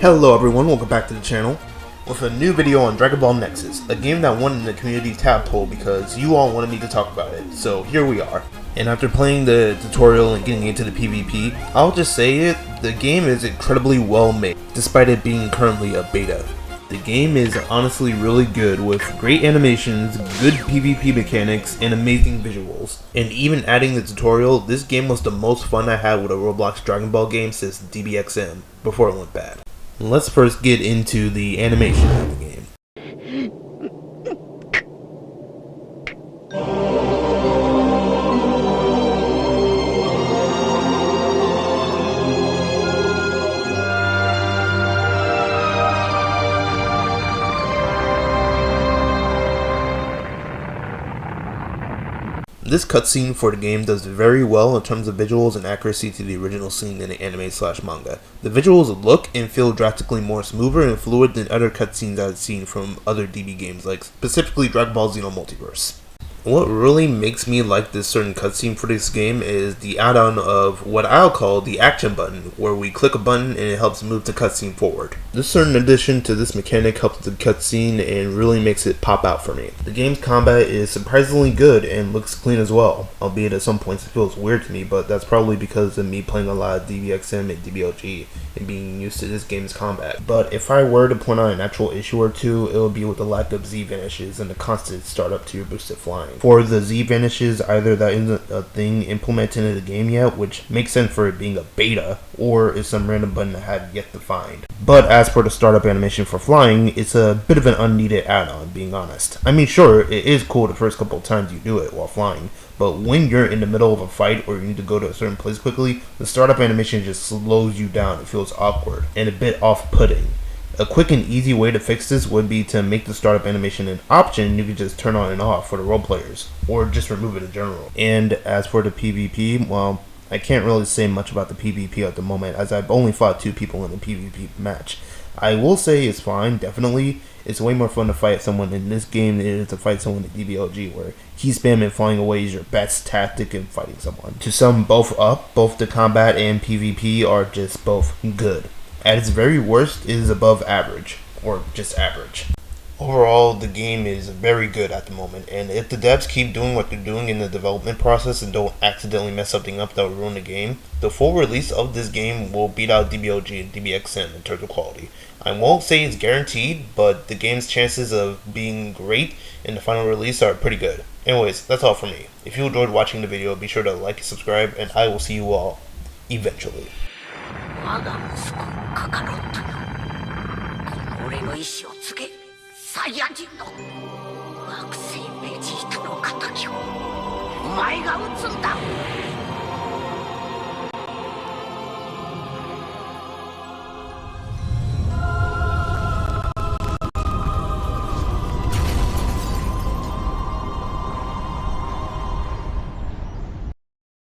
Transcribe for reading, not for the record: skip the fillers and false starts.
Hello everyone, welcome back to the channel with a new video on Dragon Ball Nexus, a game that won in the community tadpole because you all wanted me to talk about it, so here we are. And after playing the tutorial and getting into the PvP, I'll just say it, the game is incredibly well made, despite it being currently a beta. The game is honestly really good with great animations, good PvP mechanics, and amazing visuals. And even adding the tutorial, this game was the most fun I had with a Roblox Dragon Ball game since DBXM, before it went bad. Let's first get into the animation of the game. This cutscene for the game does very well in terms of visuals and accuracy to the original scene in the anime/manga. The visuals look and feel drastically more smoother and fluid than other cutscenes I've seen from other DB games, like specifically Dragon Ball Xeno Multiverse. What really makes me like this certain cutscene for this game is the add-on of what I'll call the action button, where we click a button and it helps move the cutscene forward. This certain addition to this mechanic helps the cutscene and really makes it pop out for me. The game's combat is surprisingly good and looks clean as well, albeit at some points it feels weird to me, but that's probably because of me playing a lot of DBXM and DBLG and being used to this game's combat. But if I were to point out an actual issue or two, it would be with the lack of Z vanishes and the constant startup to your boosted flying. For the Z vanishes, either that isn't a thing implemented in the game yet, which makes sense for it being a beta, or is some random button I have yet to find. But as for the startup animation for flying, it's a bit of an unneeded add-on, being honest. I mean, sure, it is cool the first couple of times you do it while flying, but when you're in the middle of a fight or you need to go to a certain place quickly, the startup animation just slows you down. It feels awkward and a bit off-putting. A quick and easy way to fix this would be to make the startup animation an option you could just turn on and off for the role players, or just remove it in general. And as for the PvP, well, I can't really say much about the PvP at the moment, as I've only fought 2 people in a PvP match. I will say it's fine, definitely. It's way more fun to fight someone in this game than it is to fight someone in DBLG, where key spam and flying away is your best tactic in fighting someone. To sum both up, both the combat and PvP are just both good. At its very worst, it is above average, or just average. Overall, the game is very good at the moment, and if the devs keep doing what they're doing in the development process and don't accidentally mess something up that will ruin the game, the full release of this game will beat out DBLG and DBXM in terms of quality. I won't say it's guaranteed, but the game's chances of being great in the final release are pretty good. Anyways, that's all from me. If you enjoyed watching the video, be sure to like and subscribe, and I will see you all eventually. 我が息子カカロットよ、この俺の意志を告げ、サイヤ人の惑星ベジータの仇をお前が撃つんだ。